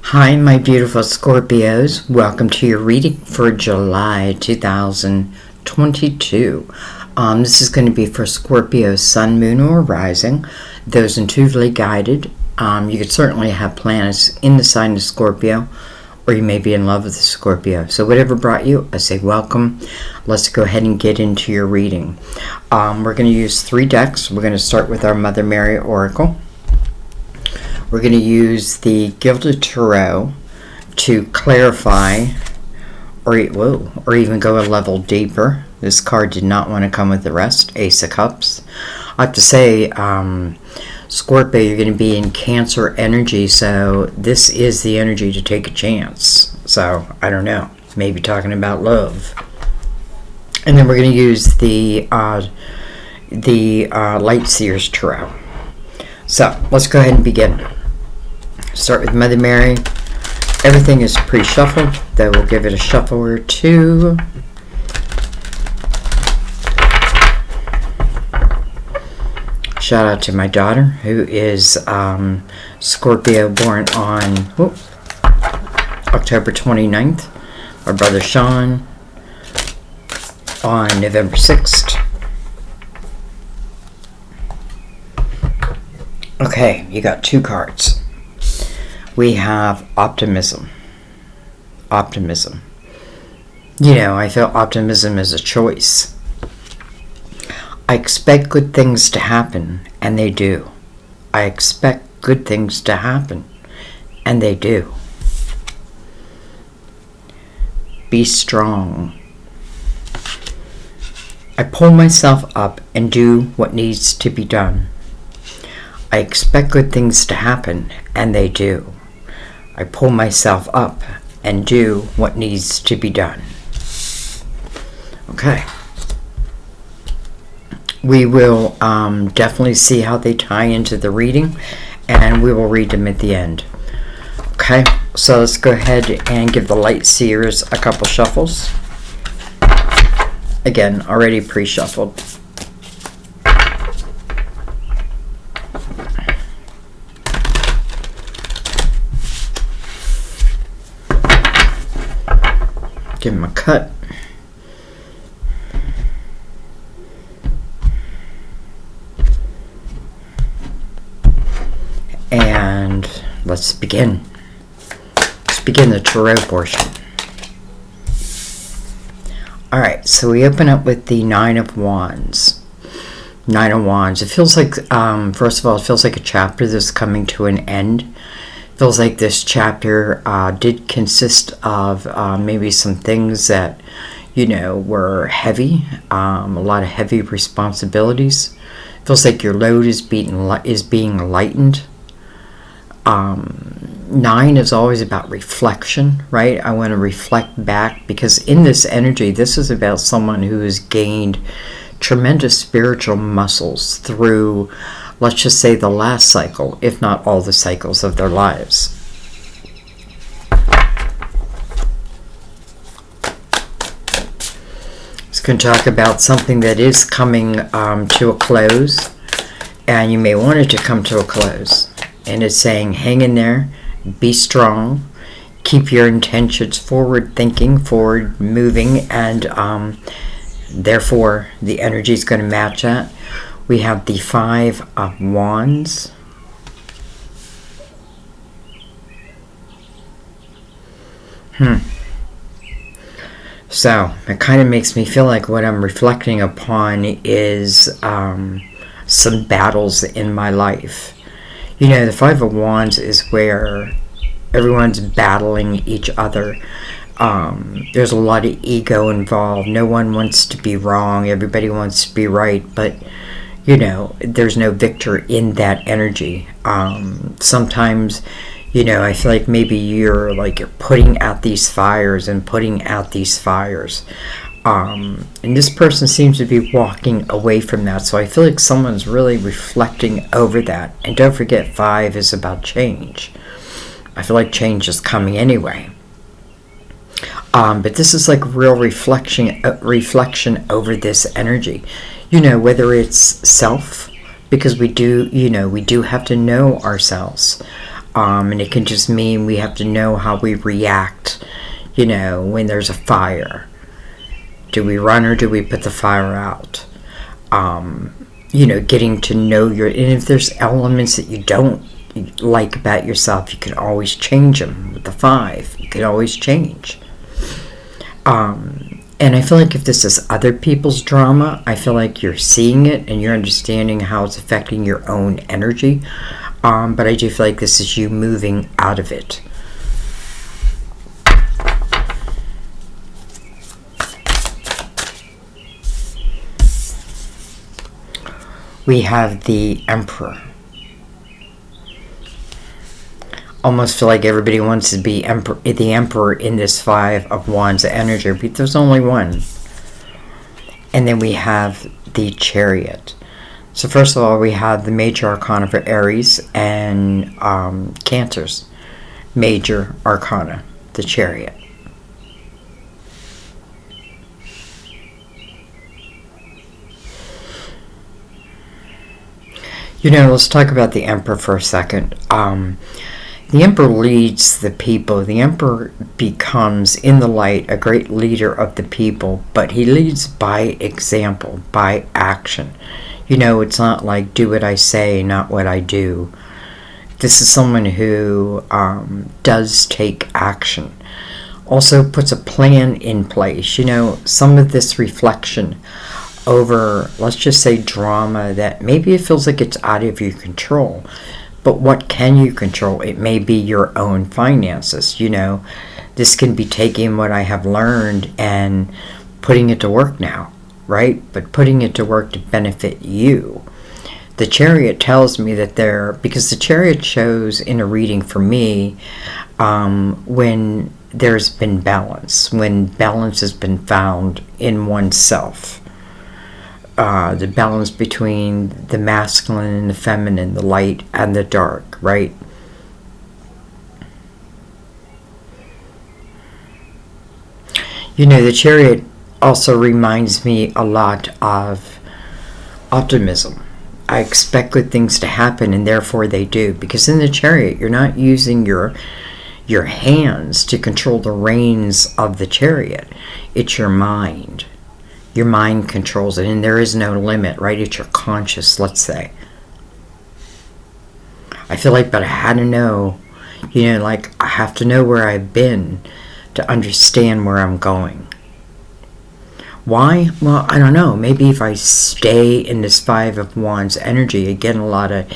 Hi, my beautiful Scorpios. Welcome to your reading for July 2022. This is going to be for Scorpio, Sun, Moon, or Rising. Those intuitively guided. You could certainly have planets in the sign of Scorpio, or you may be in love with the Scorpio. So whatever brought you, I say welcome. Let's go ahead and get into your reading. We're going to use 3 decks. We're going to start with our Mother Mary Oracle. We're going to use the Gilded Tarot to clarify or even go a level deeper. This card did not want to come with the rest. Ace of Cups. I have to say, Scorpio, you're going to be in Cancer energy, so this is the energy to take a chance. So, I don't know. Maybe talking about love. And then we're going to use the Light Seers Tarot. So, let's go ahead and begin. Start with Mother Mary. Everything is pre-shuffled, though we'll give it a shuffle or two. Shout out to my daughter, who is Scorpio, born on October 29th. My brother Sean on November 6th. Okay, you got 2 cards. We have optimism. Optimism. You know, I feel optimism is a choice. I expect good things to happen, and they do. I expect good things to happen, and they do. Be strong. I pull myself up and do what needs to be done. I expect good things to happen, and they do. I pull myself up and do what needs to be done. Okay. We will definitely see how they tie into the reading, and we will read them at the end. Okay, so let's go ahead and give the Light Seers a couple shuffles. Again, already pre-shuffled. Give him a cut. And let's begin. Let's begin the tarot portion. Alright, so we open up with the 9 of Wands. 9 of Wands. It feels like, first of all, it feels like a chapter that's coming to an end. Feels like this chapter did consist of maybe some things that, you know, were heavy, a lot of heavy responsibilities. Feels like your load is being lightened. 9 is always about reflection, right? I want to reflect back, because in this energy, this is about someone who has gained tremendous spiritual muscles through, let's just say, the last cycle, if not all the cycles of their lives. It's going to talk about something that is coming to a close, and you may want it to come to a close. And it's saying, hang in there, be strong, keep your intentions forward thinking, forward moving, and therefore the energy is going to match that. We have the 5 of Wands. So, it kind of makes me feel like what I'm reflecting upon is some battles in my life. You know, the 5 of Wands is where everyone's battling each other. There's a lot of ego involved. No one wants to be wrong. Everybody wants to be right. But, you know, there's no victor in that energy. Sometimes, you know, I feel like maybe you're putting out these fires and putting out these fires. And this person seems to be walking away from that. So I feel like someone's really reflecting over that. And don't forget, 5 is about change. I feel like change is coming anyway. But this is like real reflection over this energy. You know, whether it's self, because we do have to know ourselves. And it can just mean we have to know how we react, when there's a fire. Do we run or do we put the fire out? Getting to know and if there's elements that you don't like about yourself, you can always change them. With the 5, you can always change. And I feel like if this is other people's drama, I feel like you're seeing it and you're understanding how it's affecting your own energy. But I do feel like this is you moving out of it. We have the Emperor. Almost feel like everybody wants to be the Emperor in this 5 of Wands energy, but there's only one. And then we have the Chariot. So first of all, we have the major arcana for Aries and Cancer's major arcana, the Chariot. Let's talk about the Emperor for a second. The Emperor leads the people. The Emperor becomes, in the light, a great leader of the people, but he leads by example, by action. It's not like do what I say, not what I do. This is someone who does take action. Also puts a plan in place. Some of this reflection over, let's just say, drama that maybe it feels like it's out of your control. But what can you control? It may be your own finances. This can be taking what I have learned and putting it to work now, right? But putting it to work to benefit you. The Chariot tells me that because the Chariot shows in a reading for me when there's been balance, when balance has been found in oneself. The balance between the masculine and the feminine, the light and the dark, right? The Chariot also reminds me a lot of optimism. I expect good things to happen, and therefore they do. Because in the Chariot, you're not using your hands to control the reins of the Chariot. It's your mind. Your mind controls it, and there is no limit, right? It's your conscious, let's say. I feel like, but I had to know, I have to know where I've been to understand where I'm going. Why? Well, I don't know. Maybe if I stay in this 5 of Wands energy, again, a lot of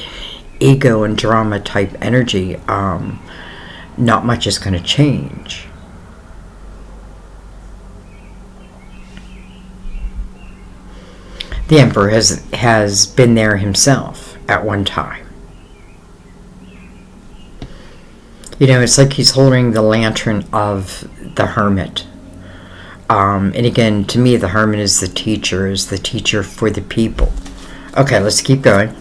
ego and drama type energy, not much is going to change. The Emperor has been there himself at one time. It's like he's holding the lantern of the Hermit. And again, to me, the Hermit is the teacher for the people. Okay, let's keep going.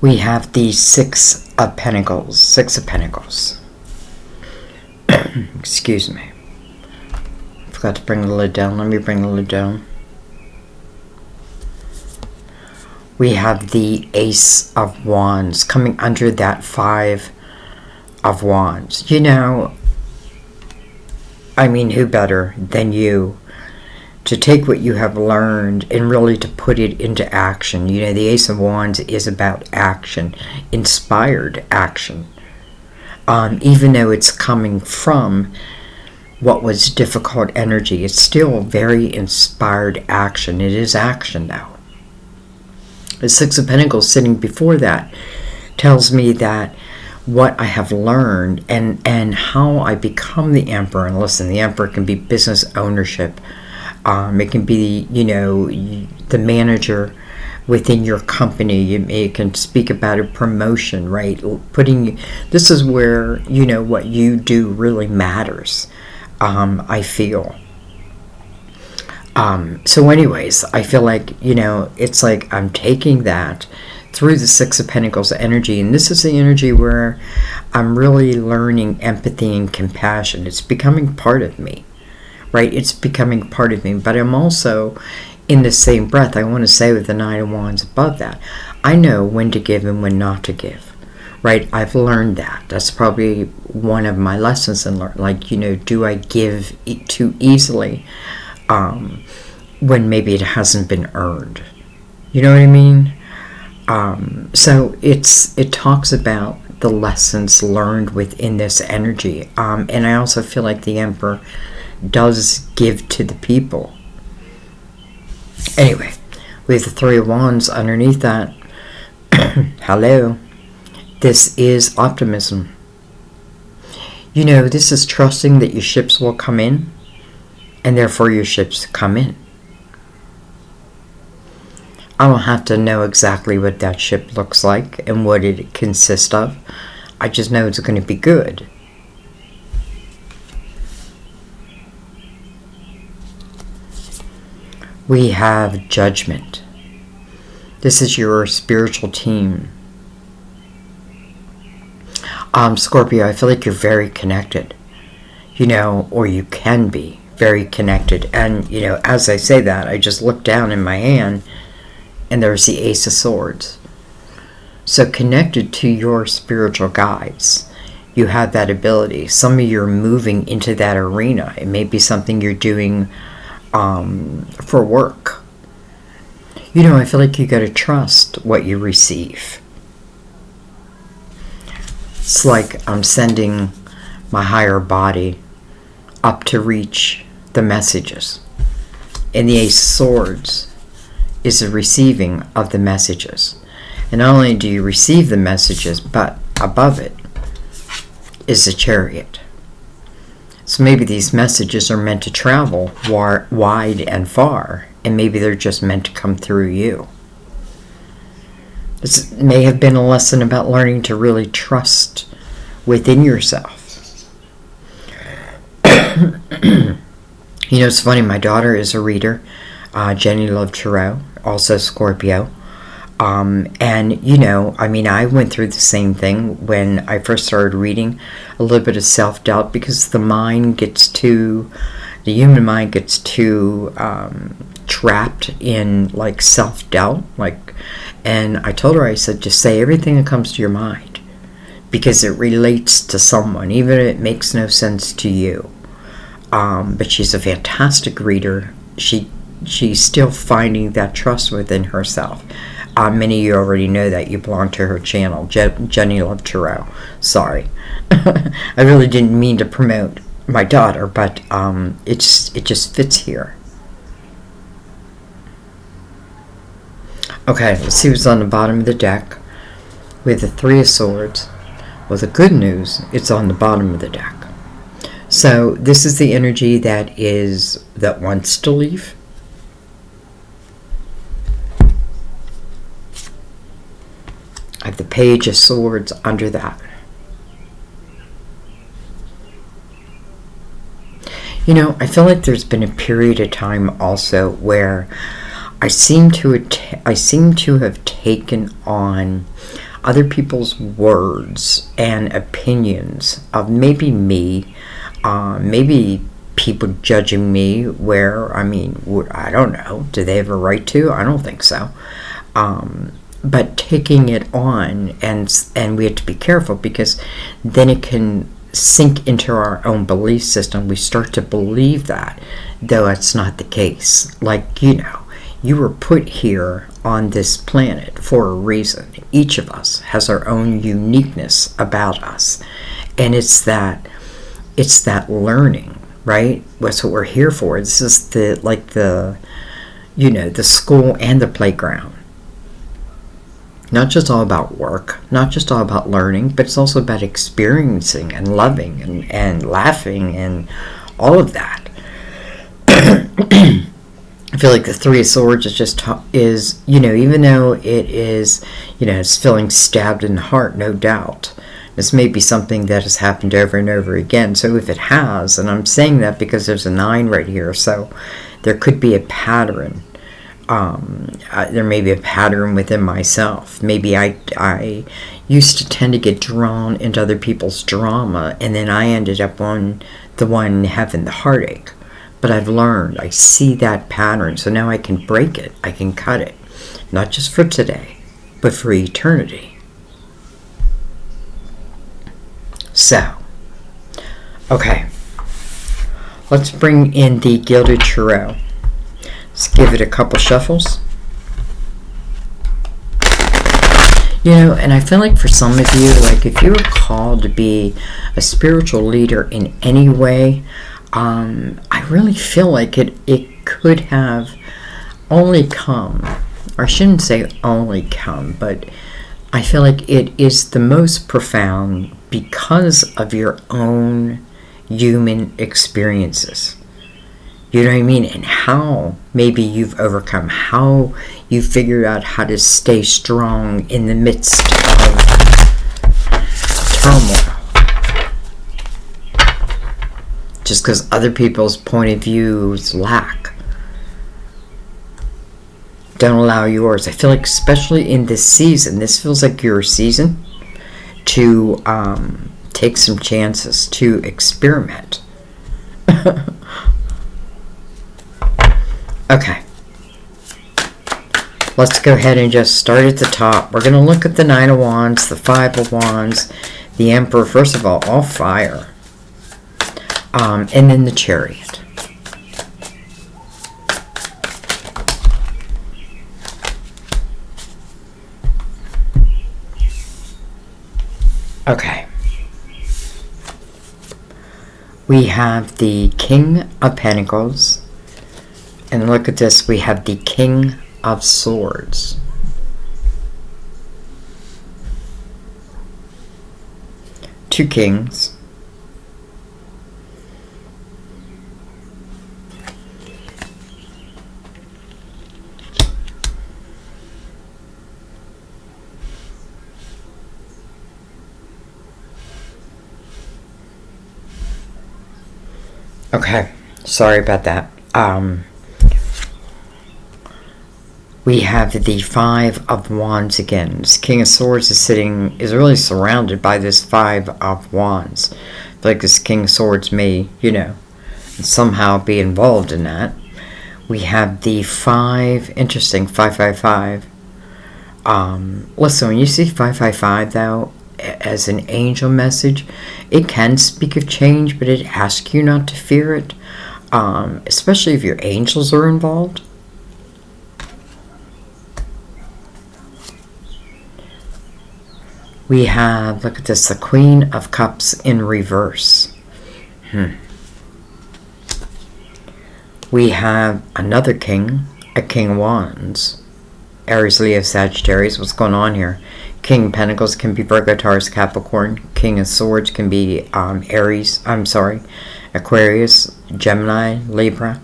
We have the 6 of Pentacles. 6 of Pentacles. Excuse me. Forgot to bring the lid down. Let me bring the lid down. We have the Ace of Wands coming under that 5 of Wands. Who better than you to take what you have learned and really to put it into action. The Ace of Wands is about action, inspired action. Even though it's coming from what was difficult energy, it's still very inspired action. It is action now. The 6 of Pentacles sitting before that tells me that what I have learned and how I become the Emperor. And listen, the Emperor can be business ownership. It can be, the manager within your company. It can speak about a promotion, right? This is where, what you do really matters, I feel. So anyways, I feel like, it's like I'm taking that through the Six of Pentacles energy. And this is the energy where I'm really learning empathy and compassion. It's becoming part of me, right? It's becoming part of me. But I'm also, in the same breath, I want to say with the Nine of Wands above that, I know when to give and when not to give, right? I've learned that. That's probably one of my lessons in learning. Like, do I give too easily when maybe it hasn't been earned? You know what I mean? So it talks about the lessons learned within this energy. And I also feel like the Emperor does give to the people. Anyway, we have the Three of Wands underneath that. Hello. This is optimism. This is trusting that your ships will come in, and therefore your ships come in. I don't have to know exactly what that ship looks like and what it consists of. I just know it's going to be good. We have Judgment. This is your spiritual team. Scorpio, I feel like you're very connected, or you can be very connected. And, as I say that, I just look down in my hand and there's the Ace of Swords. So connected to your spiritual guides, you have that ability. Some of you are moving into that arena. It may be something you're doing for work. I feel like you got to trust what you receive. It's like I'm sending my higher body up to reach the messages. And the Ace of Swords is the receiving of the messages. And not only do you receive the messages, but above it is the Chariot. So maybe these messages are meant to travel wide and far, and maybe they're just meant to come through you. This may have been a lesson about learning to really trust within yourself. It's funny, my daughter is a reader, Jenny Love Tarot, also Scorpio. And, I went through the same thing when I first started reading, a little bit of self-doubt, because the human mind gets too trapped in, self-doubt. And I told her, I said, just say everything that comes to your mind, because it relates to someone, even if it makes no sense to you. But she's a fantastic reader. She's still finding that trust within herself. Many of you already know that. You belong to her channel, Jenny Love Tarot. Sorry. I really didn't mean to promote my daughter, but it just fits here. Okay, let's see what's on the bottom of the deck. We have the Three of Swords. Well, the good news, it's on the bottom of the deck. So this is the energy that wants to leave. I have the Page of Swords under that. I feel like there's been a period of time also where I seem to have taken on other people's words and opinions of maybe me, maybe people judging me where, I don't know, do they have a right to? I don't think so. But taking it on, and we have to be careful, because then it can sink into our own belief system. We start to believe that, though it's not the case. You were put here on this planet for a reason. Each of us has our own uniqueness about us, and it's that learning, right? That's what we're here for. This is the school and the playground. Not just all about work, not just all about learning, but it's also about experiencing and loving and laughing and all of that. I feel like the Three of Swords is even though it is, it's feeling stabbed in the heart, no doubt. This may be something that has happened over and over again. So if it has, and I'm saying that because there's a 9 right here, so there could be a pattern There may be a pattern within myself. Maybe I used to tend to get drawn into other people's drama, and then I ended up on the one having the heartache. But I've learned, I see that pattern, so now I can break it, I can cut it. Not just for today, but for eternity. So, okay, let's bring in the Gilded Tarot. Let's give it a couple shuffles. You know, and I feel like for some of you, like if you're called to be a spiritual leader in any way, I really feel like it could have only come, or I shouldn't say only come, but I feel like it is the most profound because of your own human experiences. You know what I mean? And how maybe you've overcome, how you figured out how to stay strong in the midst of turmoil. Just because other people's point of views lack. Don't allow yours. I feel like especially in this season, this feels like your season to take some chances, to experiment. Okay. Let's go ahead and just start at the top. We're going to look at the Nine of Wands, the Five of Wands, the Emperor, first of all fire. And then the Chariot. Okay. We have the King of Pentacles. And look at this. We have the King of Swords. Two kings. Okay, sorry about that. We have the Five of Wands again. This King of Swords is really surrounded by this Five of Wands. I feel like this King of Swords may, somehow be involved in that. We have the interesting 555. Listen, when you see 555 though, as an angel message, it can speak of change, but it asks you not to fear it, especially if your angels are involved. We have, look at this, the Queen of Cups in reverse. We have another king, a King of Wands. Aries, Leo, Sagittarius. What's going on here? King of Pentacles can be Virgo, Taurus, Capricorn. King of Swords can be Aquarius, Gemini, Libra.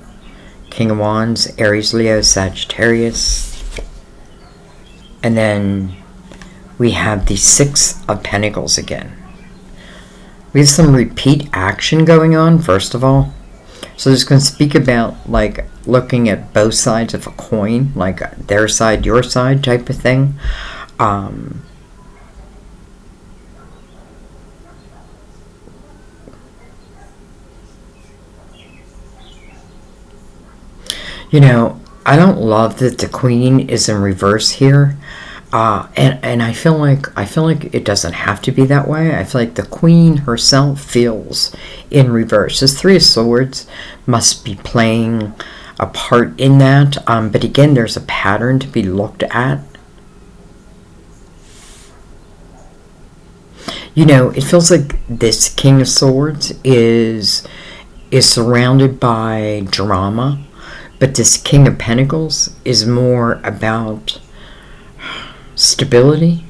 King of Wands, Aries, Leo, Sagittarius. And then we have the Six of Pentacles again. We have some repeat action going on, first of all. So this can speak about, like, looking at both sides of a coin, like their side, your side type of thing. I don't love that the Queen is in reverse here. And I feel like it doesn't have to be that way. I feel like the Queen herself feels in reverse. This Three of Swords must be playing a part in that. But again, there's a pattern to be looked at. It feels like this King of Swords is surrounded by drama, but this King of Pentacles is more about stability.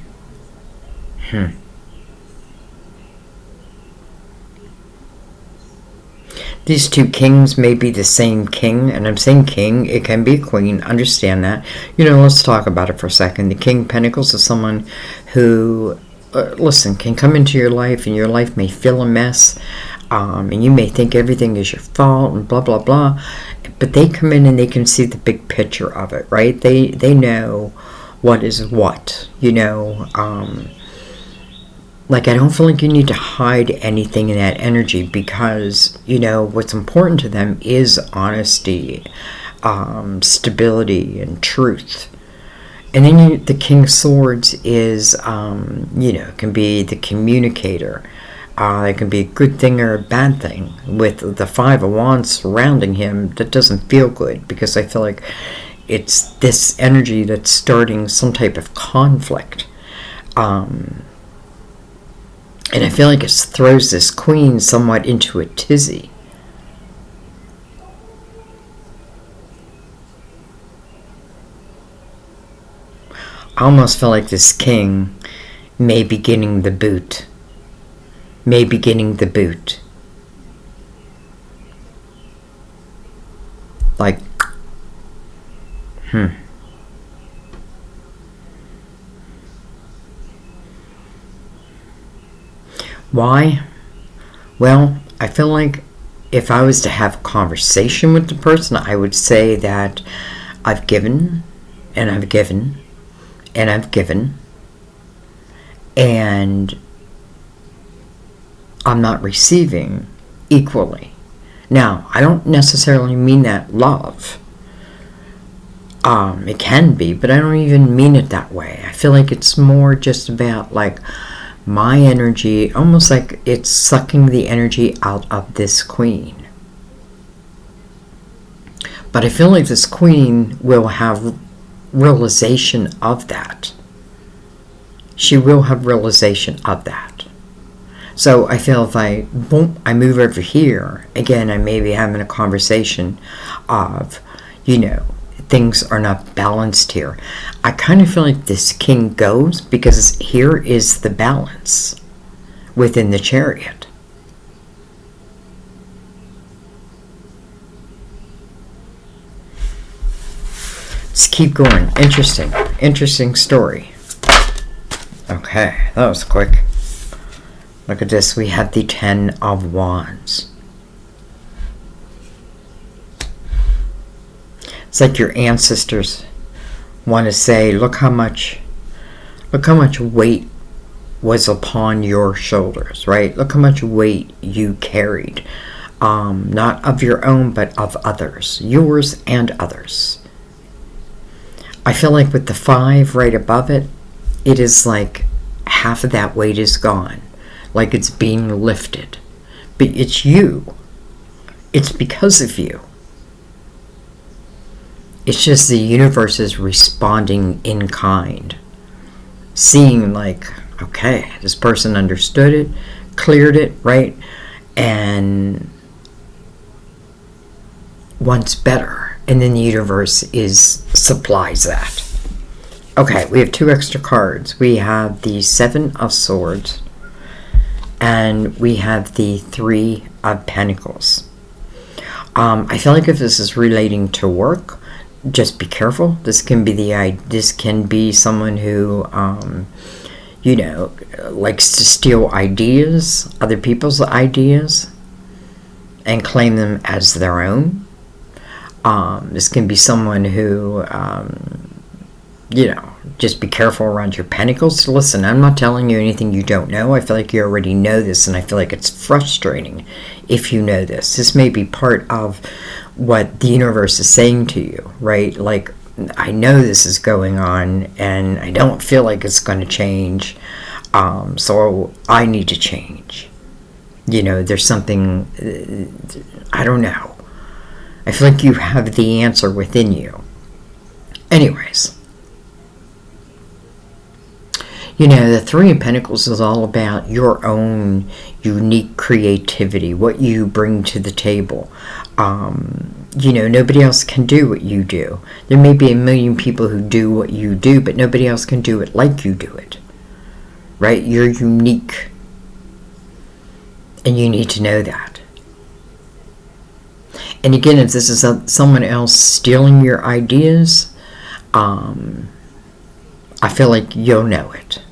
These two kings may be the same king, and I'm saying king, it can be a queen, understand that. Let's talk about it for a second. The King of Pentacles is someone who, can come into your life, and your life may feel a mess. And you may think everything is your fault and blah, blah, blah. But they come in and they can see the big picture of it, right? They know what is what, like, I don't feel like you need to hide anything in that energy, because, what's important to them is honesty, stability, and truth. And then the King of Swords is, can be the communicator. It can be a good thing or a bad thing. With the Five of Wands surrounding him, that doesn't feel good, because I feel like it's this energy that's starting some type of conflict. And I feel like it throws this queen somewhat into a tizzy. I almost feel like this king may be getting the boot. Like, Why? Well, I feel like if I was to have a conversation with the person, I would say that I've given, and I've given, and I've given, and I'm not receiving equally. Now, I don't necessarily mean that love. It can be, but I don't even mean it that way. I feel like it's more just about, like, my energy, almost like it's sucking the energy out of this queen. But I feel like this queen will have realization of that. She will have realization of that. So I feel if I move over here, again, I may be having a conversation of, things are not balanced here. I kind of feel like this king goes because here is the balance within the Chariot. Let's keep going. Interesting story. Okay, that was quick. Look at this. We have the 10 of Wands. It's like your ancestors want to say, look how much weight was upon your shoulders, right? Look how much weight you carried. Not of your own, but of others. Yours and others. I feel like with the 5 right above it, it is like half of that weight is gone. Like it's being lifted. But it's you. It's because of you. It's just the universe is responding in kind. Seeing like, okay, this person understood it, cleared it, right? And wants better. And then the universe supplies that. Okay, we have 2 extra cards. We have the 7 of Swords. And we have the 3 of Pentacles. I feel like if this is relating to work, just be careful. This can be someone who, likes to steal ideas, other people's ideas, and claim them as their own. This can be someone who, just be careful around your pentacles. Listen, I'm not telling you anything you don't know. I feel like you already know this, and I feel like it's frustrating if you know this. This may be part of what the universe is saying to you, right? Like, I know this is going on, and I don't feel like it's going to change, so I need to change. There's something, I don't know. I feel like you have the answer within you. Anyways. The 3 of Pentacles is all about your own unique creativity, what you bring to the table. Nobody else can do what you do. There may be a million people who do what you do, but nobody else can do it like you do it. Right? You're unique. And you need to know that. And again, if this is someone else stealing your ideas, I feel like you'll know it.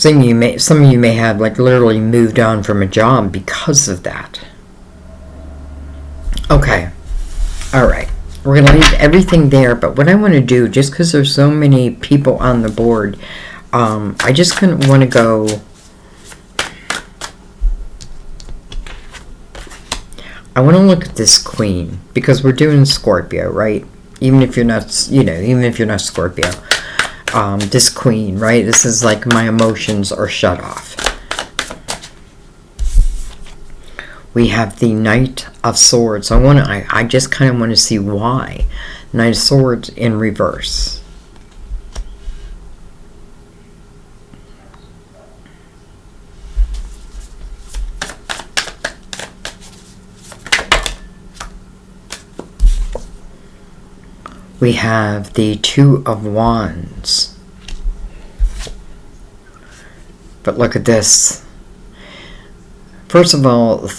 Some of you may have like literally moved on from a job because of that. Okay. All right. We're going to leave everything there, but what I want to do, just because there's so many people on the board, I just kind of want to go... I want to look at this queen, because we're doing Scorpio, right? Even if you're not, even if you're not Scorpio. This queen, right? This is like my emotions are shut off. We have the Knight of Swords. I just kind of want to see why. Knight of Swords in reverse. We have the Two of Wands. But look at this. First of all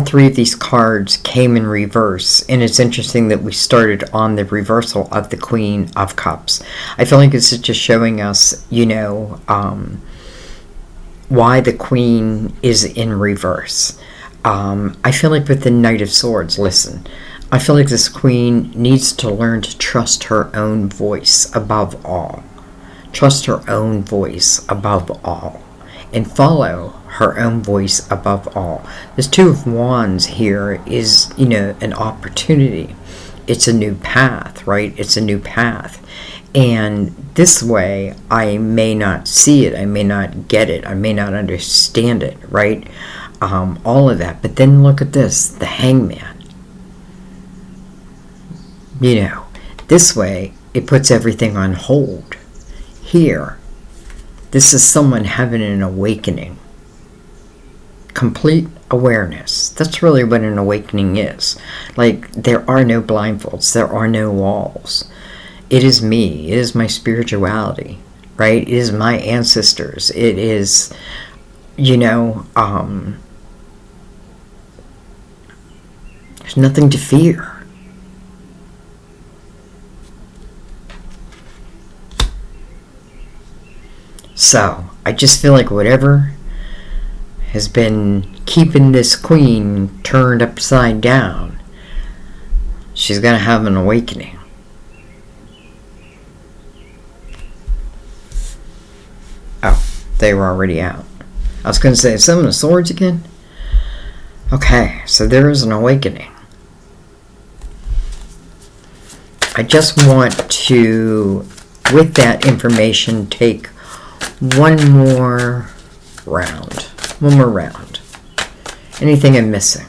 three of these cards came in reverse, and it's interesting that we started on the reversal of the Queen of Cups. I feel like this is just showing us, why the Queen is in reverse. I feel like with the Knight of Swords, listen, I feel like this Queen needs to learn to trust her own voice above all. Trust her own voice above all. And follow her own voice above all. This Two of Wands here is, an opportunity. It's a new path, right? It's a new path. And this way, I may not see it. I may not get it. I may not understand it, right? All of that. But then look at this, the Hangman. This way, it puts everything on hold. Here, this is someone having an awakening. Complete awareness. That's really what an awakening is. Like, there are no blindfolds. There are no walls. It is me. It is my spirituality, right? It is my ancestors. It is, there's nothing to fear. So, I just feel like whatever has been keeping this Queen turned upside down, she's going to have an awakening. Oh, they were already out. I was going to say, Seven of Swords again? Okay, so there is an awakening. I just want to, with that information, take one more round. Anything I'm missing?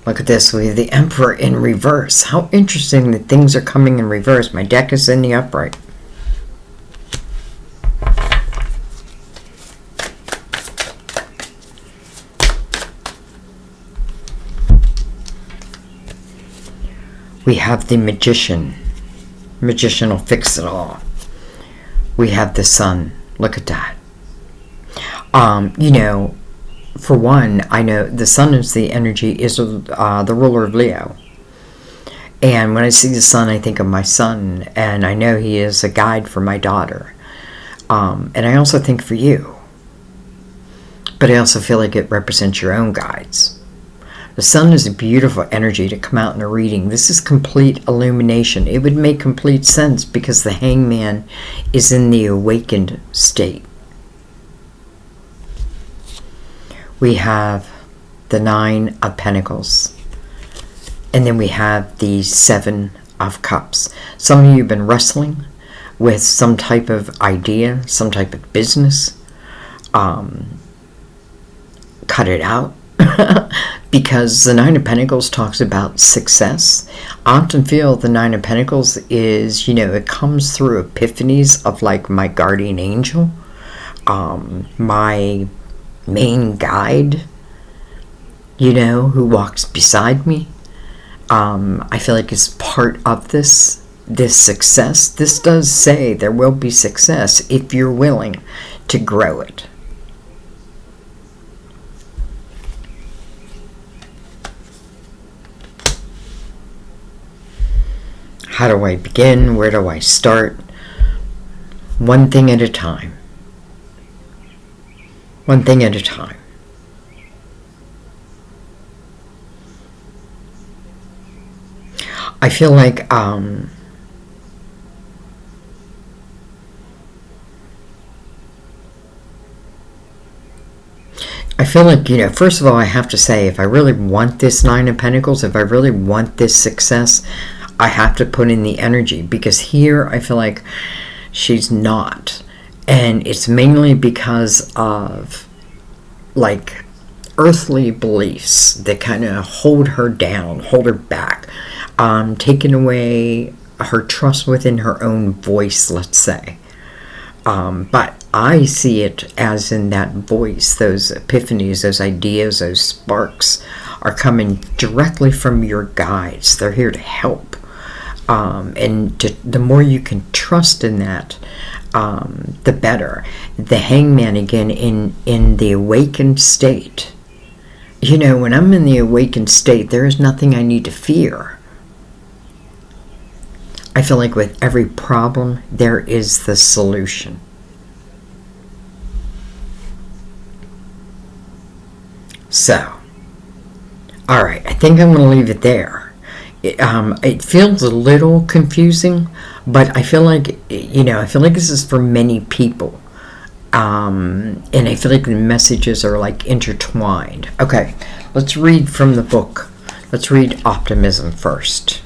Look at this. We have the Emperor in reverse. How interesting that things are coming in reverse. My deck is in the upright. We have the Magician. Magician will fix it all. We have the Sun. Look at that. For one, I know the Sun is the energy, is the ruler of Leo. And when I see the Sun, I think of my son, and I know he is a guide for my daughter. And I also think for you. But I also feel like it represents your own guides. The Sun is a beautiful energy to come out in a reading. This is complete illumination. It would make complete sense because the Hangman is in the awakened state. We have the Nine of Pentacles. And then we have the Seven of Cups. Some of you have been wrestling with some type of idea, some type of business. Cut it out. Because the Nine of Pentacles talks about success. I often feel the Nine of Pentacles is, it comes through epiphanies of like my guardian angel, my main guide, who walks beside me. I feel like it's part of this success. This does say there will be success if you're willing to grow it. How do I begin? Where do I start? One thing at a time. One thing at a time. I feel like first of all, I have to say, if I really want this Nine of Pentacles, if I really want this success, I have to put in the energy, because here I feel like she's not. And it's mainly because of, like, earthly beliefs that kind of hold her down, hold her back, taking away her trust within her own voice, let's say. But I see it as in that voice, those epiphanies, those ideas, those sparks are coming directly from your guides. They're here to help. The more you can trust in that, the better. The Hangman, again, in the awakened state. You know, when I'm in the awakened state, there is nothing I need to fear. I feel like with every problem, there is the solution. So, alright, I think I'm going to leave it there. It feels a little confusing, but I feel like, I feel like this is for many people. And I feel like the messages are like intertwined. Okay, let's read from the book. Let's read Optimism first.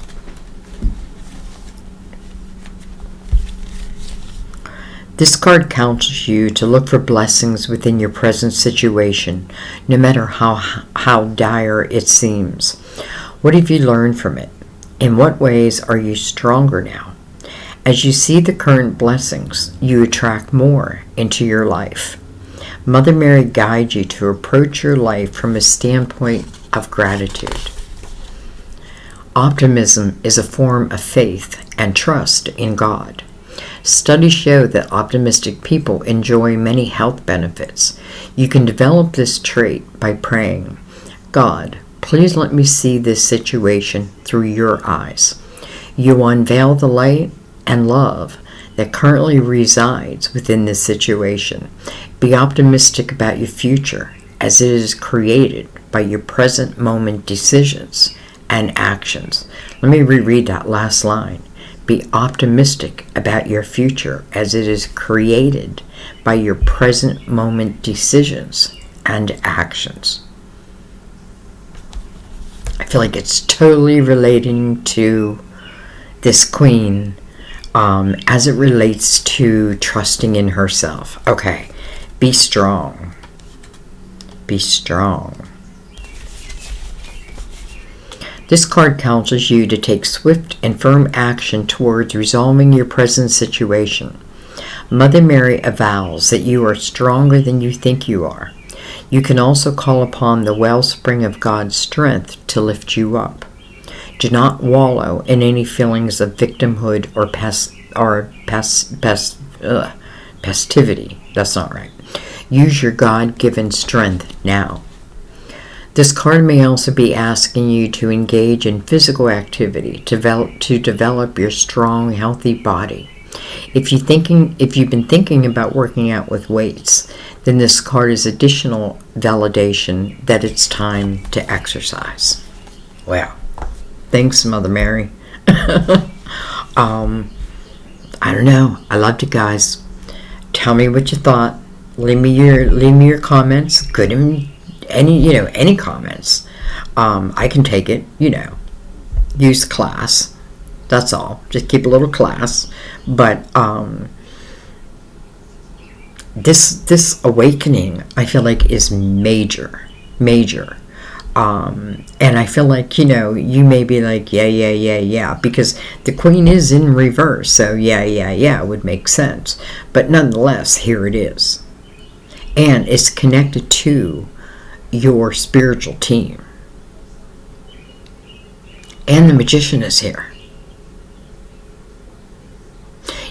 This card counsels you to look for blessings within your present situation, no matter how dire it seems. What have you learned from it? In what ways are you stronger now? As you see the current blessings, you attract more into your life. Mother Mary guides you to approach your life from a standpoint of gratitude. Optimism is a form of faith and trust in God. Studies show that optimistic people enjoy many health benefits. You can develop this trait by praying, God, please let me see this situation through your eyes. You unveil the light and love that currently resides within this situation. Be optimistic about your future, as it is created by your present moment decisions and actions. Let me reread that last line. Be optimistic about your future, as it is created by your present moment decisions and actions. I feel like it's totally relating to this queen as it relates to trusting in herself. Okay, be strong. Be strong. This card counsels you to take swift and firm action towards resolving your present situation. Mother Mary avows that you are stronger than you think you are. You can also call upon the wellspring of God's strength to lift you up. Do not wallow in any feelings of victimhood or passivity. That's not right. Use your God-given strength now. This card may also be asking you to engage in physical activity to develop your strong, healthy body. If you've been thinking about working out with weights, then this card is additional validation that it's time to exercise. Well, thanks, Mother Mary. I don't know. I loved it, guys. Tell me what you thought. Leave me your comments. Good and any comments. I can take it. Use class. That's all. Just keep a little class. But this awakening, I feel like, is major. And I feel like, you may be like, yeah, because the queen is in reverse, so yeah, would make sense. But nonetheless, here it is. And it's connected to your spiritual team. And the Magician is here.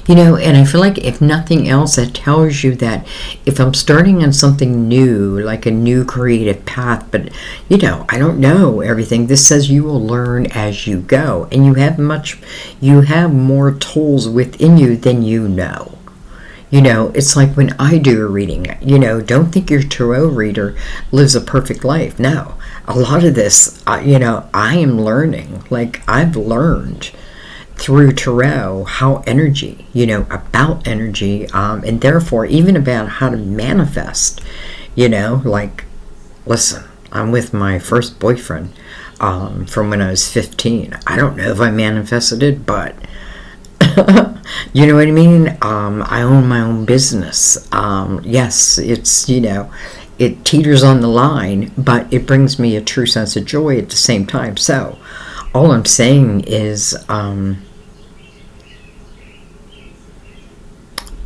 You know, and I feel like if nothing else, it tells you that if I'm starting on something new, like a new creative path, but, you know, I don't know everything, this says you will learn as you go. And you have more tools within you than you know. You know, it's like when I do a reading, you know, don't think your tarot reader lives a perfect life. No, a lot of this, you know, I am learning. Like, I've learned through tarot how energy, you know, about energy, and therefore even about how to manifest, you know, like, listen, I'm with my first boyfriend from when I was 15. I don't know if I manifested it, but you know what I mean? I own my own business. Yes, it's, you know, it teeters on the line, but it brings me a true sense of joy at the same time. So all I'm saying is,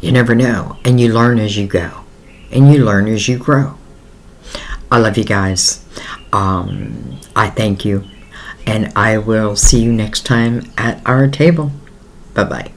you never know, and you learn as you go, and you learn as you grow. I love you guys. I thank you, and I will see you next time at our table. Bye-bye.